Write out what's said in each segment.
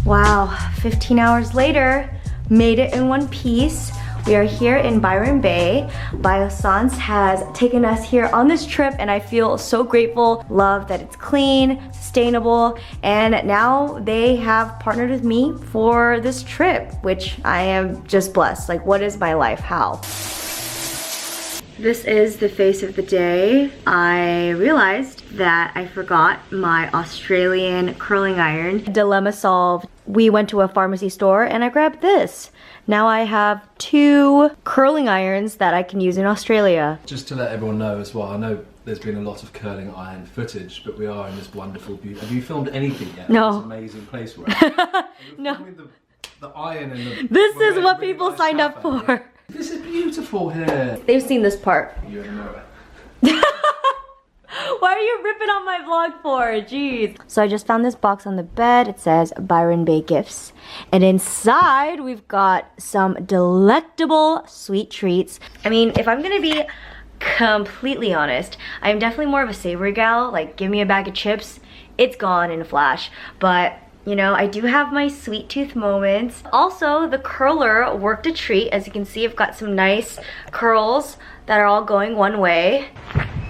Wow, 15 hours later, made it in one piece. We are here in Byron Bay. Biossance has taken us here on this trip and I feel so grateful. Love that it's clean, sustainable, and now they have partnered with me for this trip, which I am just blessed. Like, what is my life? How? This is the face of the day. I realized that I forgot my Australian curling iron. Dilemma solved. We went to a pharmacy store and I grabbed this. Now I have 2 curling irons that I can use in Australia. Just to let everyone know as well, I know there's been a lot of curling iron footage, but we are in this wonderful beauty. Have you filmed anything yet? No. This amazing place we're at. No. The iron and the... This is what people signed up for. Yeah. This is beautiful here. They've seen this part. You're in a mirror. Why are you ripping on my vlog for? Jeez. So I just found this box on the bed. It says Byron Bay Gifts. And inside we've got some delectable sweet treats. I mean, if I'm gonna be completely honest, I'm definitely more of a savory gal. Like, give me a bag of chips, it's gone in a flash. But you know, I do have my sweet tooth moments. Also, the curler worked a treat. As you can see, I've got some nice curls that are all going one way.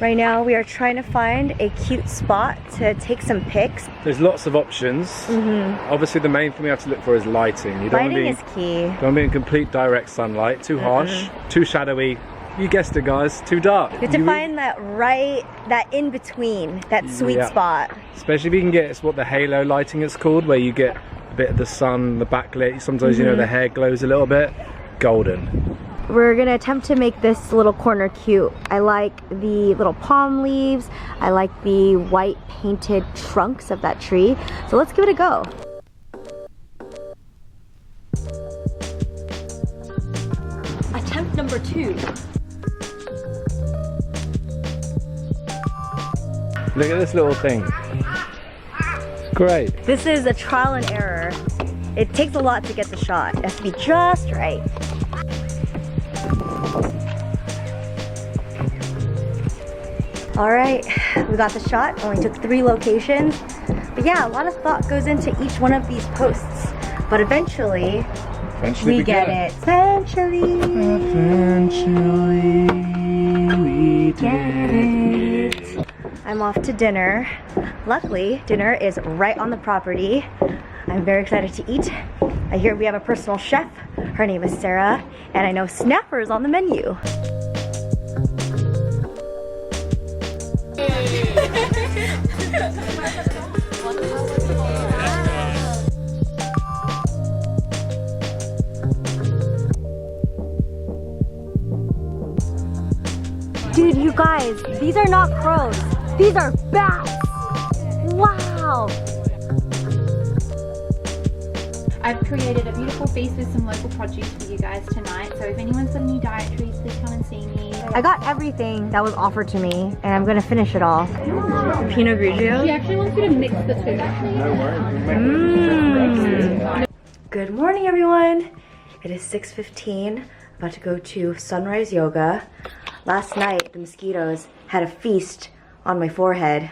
Right now, we are trying to find a cute spot to take some pics. There's lots of options. Obviously, the main thing we have to look for is lighting. You don't Lighting is key. Don't want to be in complete direct sunlight. Too harsh, too shadowy. You guessed it, guys. Too dark. You have to find that in between, that sweet spot. Especially if you can get, it's what the halo lighting is called, where you get a bit of the sun, the backlit. Sometimes, you know, the hair glows a little bit. Golden. We're gonna attempt to make this little corner cute. I like the little palm leaves. I like the white painted trunks of that tree. So let's give it a go. Attempt number 2. Look at this little thing. It's great. This is a trial and error. It takes a lot to get the shot. It has to be just right. All right, we got the shot. Only took 3 locations. But yeah, a lot of thought goes into each one of these posts. But eventually we get it. Eventually we get it. I'm off to dinner. Luckily, dinner is right on the property. I'm very excited to eat. I hear we have a personal chef. Her name is Sarah, and I know snapper is on the menu. Dude, you guys, these are not crows. These are bats. Wow. I've created a beautiful feast with some local produce for you guys tonight. So if anyone's got any dietaries, please come and see me. I got everything that was offered to me, and I'm gonna finish it all. Pinot Grigio. She actually wants you to mix the two. Good morning, everyone. It is 6:15. About to go to sunrise yoga. Last night, the mosquitoes had a feast on my forehead.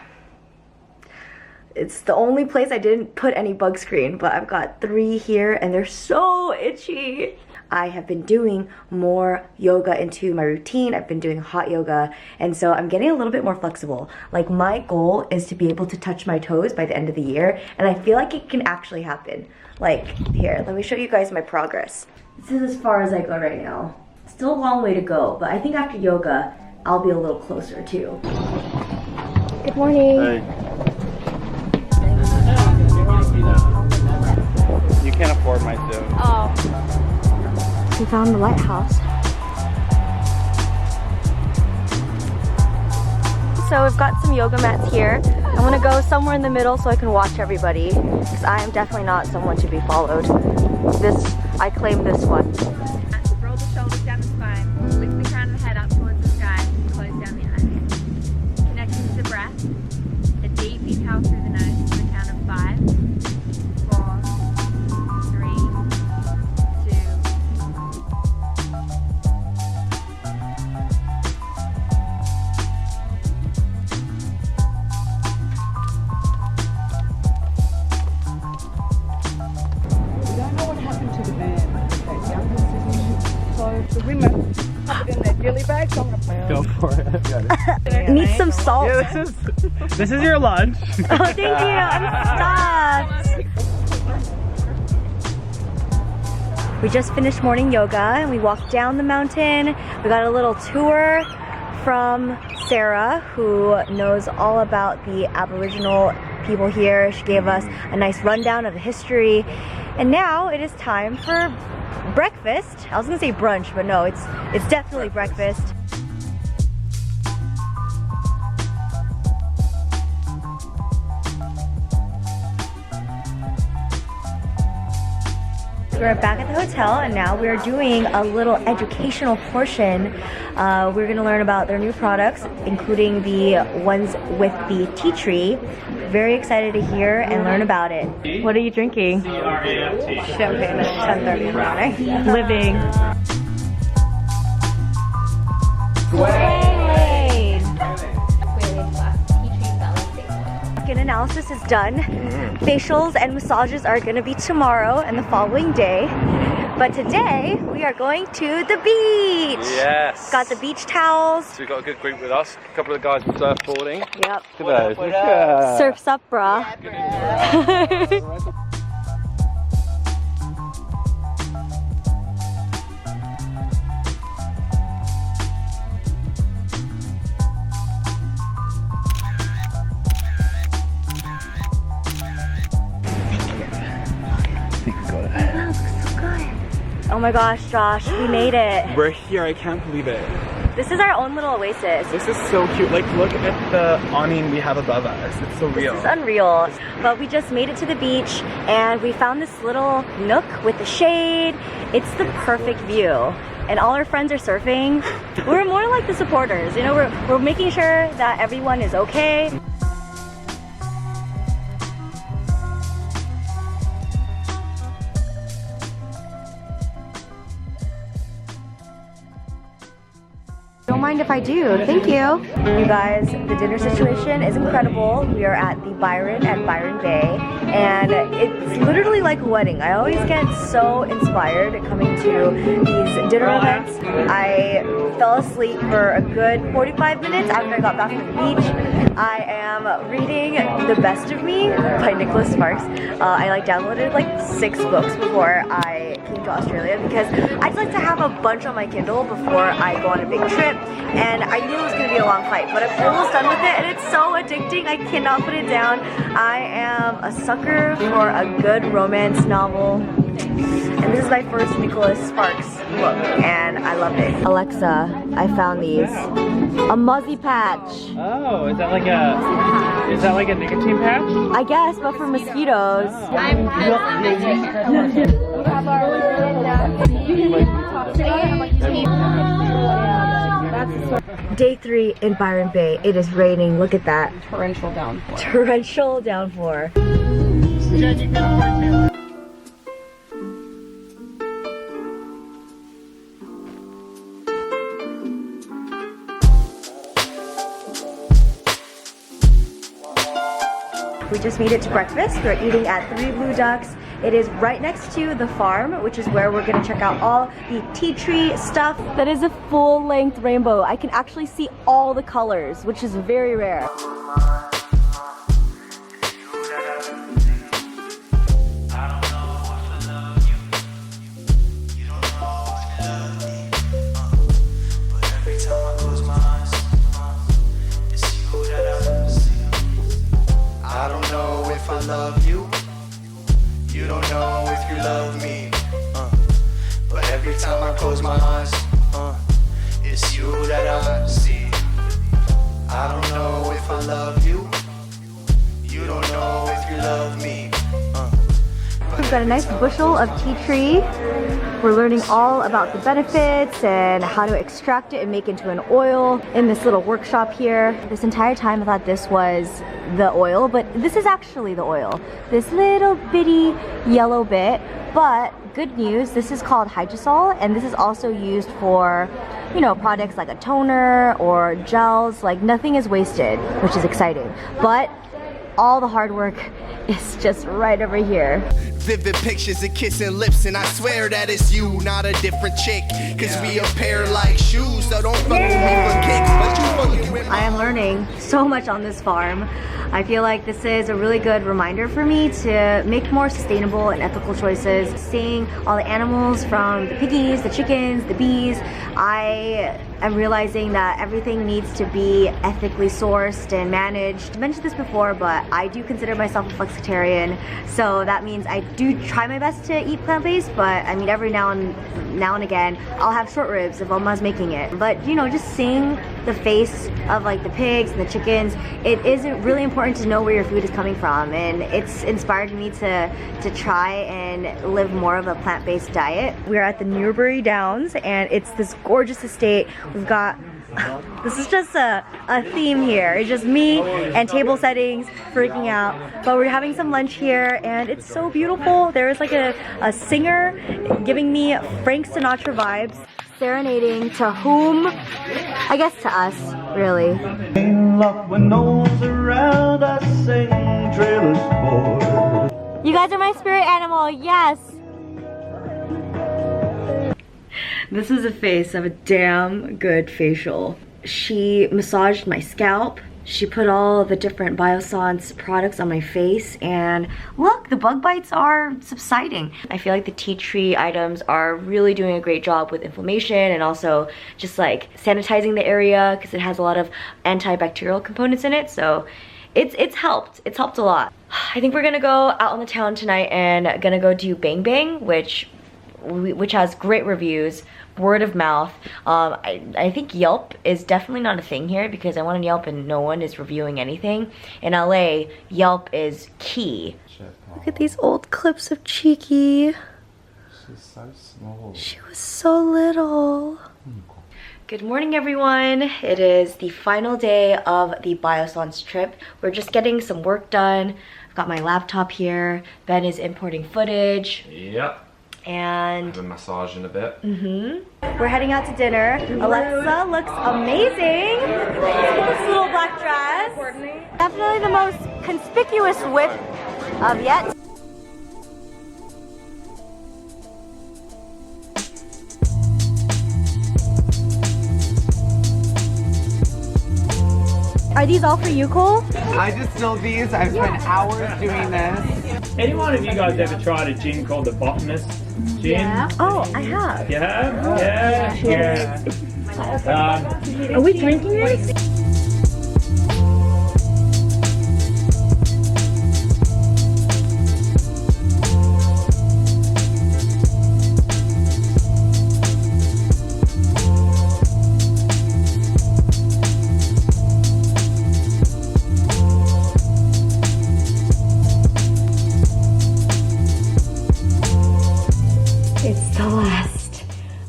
It's the only place I didn't put any bug screen, but I've got 3 here and they're so itchy. I have been doing more yoga into my routine. I've been doing hot yoga, and so I'm getting a little bit more flexible. Like, my goal is to be able to touch my toes by the end of the year, and I feel like it can actually happen. Like, here, let me show you guys my progress. This is as far as I go right now. Still a long way to go, but I think after yoga, I'll be a little closer too. Good morning. Hey. You can't afford my suit. Oh. We found the lighthouse. So we've got some yoga mats here. I'm gonna go somewhere in the middle so I can watch everybody, because I am definitely not someone to be followed. I claim this one. Roll the shoulders down the spine. Lift the crown of the head up towards the sky. Close down the eyes. Connecting to the breath. A deep inhale through the nose to the count of 5, 4, 3, 2. We don't know what happened to the van. That young decision. So the women pop it in their dilly bag, so I'm gonna Go for it. Need some salt. Yeah, this is your lunch. Oh, thank you. I'm stuffed. We just finished morning yoga and we walked down the mountain. We got a little tour from Sarah, who knows all about the Aboriginal people here. She gave us a nice rundown of the history. And now it is time for breakfast. I was gonna say brunch, but no, it's definitely breakfast. We're back at the hotel and now we're doing a little educational portion. We're gonna learn about their new products, including the ones with the tea tree. Very excited to hear and learn about it. What are you drinking? Champagne at 10:30 in the morning. Living. Squalane. Skin analysis is done. Facials and massages are gonna be tomorrow and the following day. But today we are going to the beach. Yes. Got the beach towels. So we've got a good group with us. A couple of guys surfboarding. Yep. Look at those. Look at Surf's up, brah. Oh my gosh, Josh, we made it. We're here, I can't believe it. This is our own little oasis. This is so cute. Like, look at the awning we have above us. It's so real. This is unreal. But we just made it to the beach and we found this little nook with the shade. It's the perfect view. And all our friends are surfing. We're more like the supporters. You know, we're making sure that everyone is okay. Don't mind if I do. Thank you. You guys, the dinner situation is incredible. We are at the Byron at Byron Bay, and it's literally like a wedding. I always get so inspired coming to these dinner events. I fell asleep for a good 45 minutes after I got back from the beach. I am reading The Best of Me by Nicholas Sparks. I downloaded 6 books before I came to Australia because I just like to have a bunch on my Kindle before I go on a big trip. And I knew it was going to be a long fight, but I'm almost done with it and it's so addicting. I cannot put it down. I am a sucker for a good romance novel. And this is my first Nicholas Sparks book and I loved it. Alexa, I found these. A Muzzy patch. Oh, is that like a nicotine patch? I guess, but for mosquitoes. Day 3 in Byron Bay. It is raining. Look at that. torrential downpour. Torrential downpour. We just made it to breakfast. We're eating at 3 Blue Ducks. It is right next to the farm, which is where we're gonna check out all the tea tree stuff. That is a full-length rainbow. I can actually see all the colors, which is very rare. I don't know if I love you. You don't know if you love me. But every time I close my eyes, it's you that I see. I don't know if I love you. we've got a nice bushel of tea tree. We're learning all about the benefits and how to extract it and make it into an oil in this little workshop here. This entire time I thought this was the oil, but this is actually the oil. This little bitty yellow bit, but good news, this is called hydrosol, and this is also used for, you know, products like a toner or gels. Like, nothing is wasted, which is exciting. But all the hard work is just right over here. Vivid pictures of kissing lips, and I swear that it's you, not a different chick. Cause we a pair like shoes, so don't fuck with me for kicks, but you fucking with I am learning so much on this farm. I feel like this is a really good reminder for me to make more sustainable and ethical choices. Seeing all the animals, from the piggies, the chickens, the bees, I am realizing that everything needs to be ethically sourced and managed. I mentioned this before, but I do consider myself a flexitarian, so that means I do try my best to eat plant-based, but I mean, every now and again I'll have short ribs if Oma's making it. But you know, just seeing the face of like the pigs and the chickens, it is really important to know where your food is coming from, and it's inspired me to try and live more of a plant-based diet. We're at the Newbury Downs, and it's this gorgeous estate. We've got, this is just a theme here. It's just me and table settings, freaking out. But we're having some lunch here, and it's so beautiful. There is like a singer giving me Frank Sinatra vibes, serenading to whom? I guess to us, really. When no one's around, I sing trailers for. You guys are my spirit animal, yes! This is a face of a damn good facial. She massaged my scalp. She put all the different Biossance products on my face, and look, the bug bites are subsiding. I feel like the tea tree items are really doing a great job with inflammation and also just like sanitizing the area, because it has a lot of antibacterial components in it, so it's helped. It's helped a lot. I think we're gonna go out on the town tonight and gonna go do Bang Bang, which has great reviews, word of mouth. I think Yelp is definitely not a thing here, because I went on Yelp and no one is reviewing anything. In LA, Yelp is key. Look at these old clips of Cheeky. She's so small. She was so little. Good morning, everyone. It is the final day of the Biossance trip. We're just getting some work done. I've got my laptop here. Ben is importing footage. Yep. And have a massage in a bit. We're heading out to dinner. Alexa looks amazing. This little black dress. Definitely the most conspicuous whip of yet. Are these all for you, Cole? I just know these. I've spent hours doing this. Any one of you guys ever tried a gin called the Botanist gin? Yeah. Oh, I have. You have? Yeah. Are we drinking this?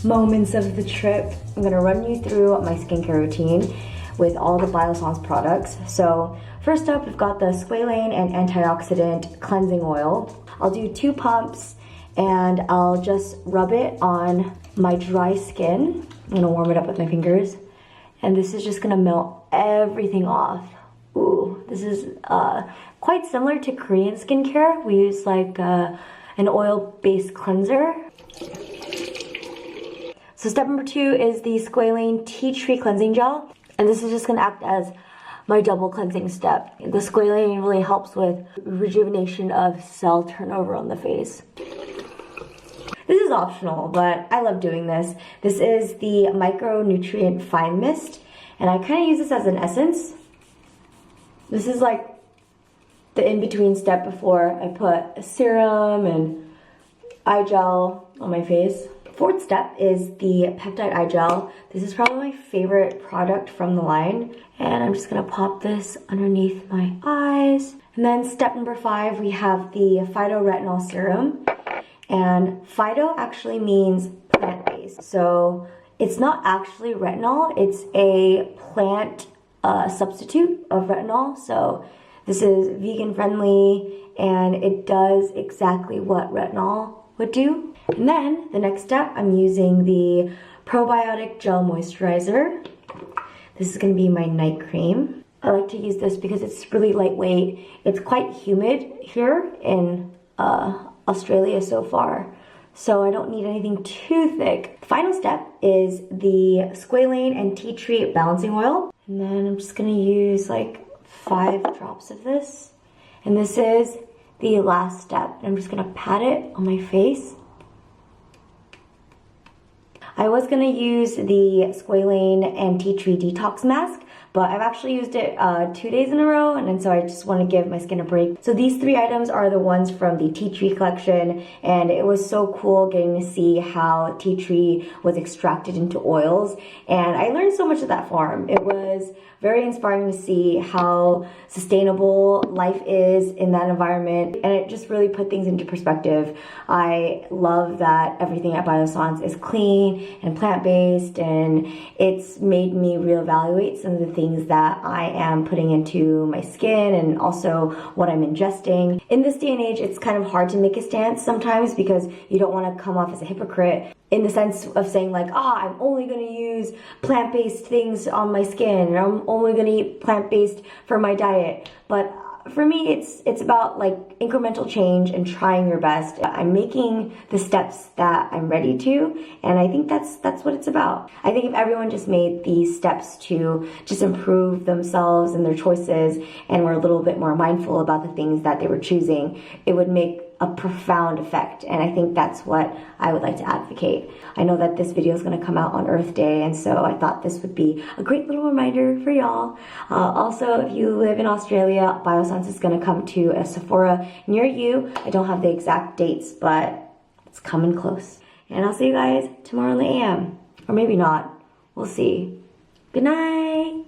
Moments of the trip. I'm gonna run you through my skincare routine with all the Biossance products. So first up, we've got the Squalane and Antioxidant Cleansing Oil. I'll do 2 pumps and I'll just rub it on my dry skin. I'm gonna warm it up with my fingers. And this is just gonna melt everything off. Ooh, this is quite similar to Korean skincare. We use like an oil-based cleanser. So step number 2 is the Squalane Tea Tree Cleansing Gel. And this is just gonna act as my double cleansing step. The Squalane really helps with rejuvenation of cell turnover on the face. This is optional, but I love doing this. This is the Micronutrient Fine Mist, and I kind of use this as an essence. This is like the in-between step before I put a serum and eye gel on my face. fourth step is the Peptide Eye Gel. This is probably my favorite product from the line. And I'm just gonna pop this underneath my eyes. And then step number 5, we have the phytoretinol serum. And phyto actually means plant-based. So it's not actually retinol, it's a plant substitute of retinol. So this is vegan friendly and it does exactly what retinol would do. And then the next step, I'm using the Probiotic Gel Moisturizer. This is gonna be my night cream. I like to use this because it's really lightweight. It's quite humid here in Australia so far, so I don't need anything too thick. The final step is the Squalane and tea tree balancing oil. And then I'm just gonna use like 5 drops of this. And this is the last step. I'm just gonna pat it on my face. I was gonna use the Squalane and tea tree detox mask, but I've actually used it 2 days in a row, and then so I just want to give my skin a break. So these 3 items are the ones from the tea tree collection, and it was so cool getting to see how tea tree was extracted into oils, and I learned so much at that farm. It was very inspiring to see how sustainable life is in that environment, and it just really put things into perspective. I love that everything at Biossance is clean and plant-based, and it's made me reevaluate some of the things that I am putting into my skin and also what I'm ingesting. In this day and age, it's kind of hard to make a stance sometimes because you don't want to come off as a hypocrite in the sense of saying like, I'm only going to use plant-based things on my skin, or I'm only going to eat plant-based for my diet. But for me, it's about like incremental change and trying your best. I'm making the steps that I'm ready to, and I think that's what it's about. I think if everyone just made these steps to just improve themselves and their choices and were a little bit more mindful about the things that they were choosing, it would make a profound effect, and I think that's what I would like to advocate. I know that this video is going to come out on Earth Day, and so I thought this would be a great little reminder for y'all. Also, if you live in Australia, Biossance is going to come to a Sephora near you. I don't have the exact dates, but it's coming close. And I'll see you guys tomorrow in the AM. Or maybe not. We'll see. Good night!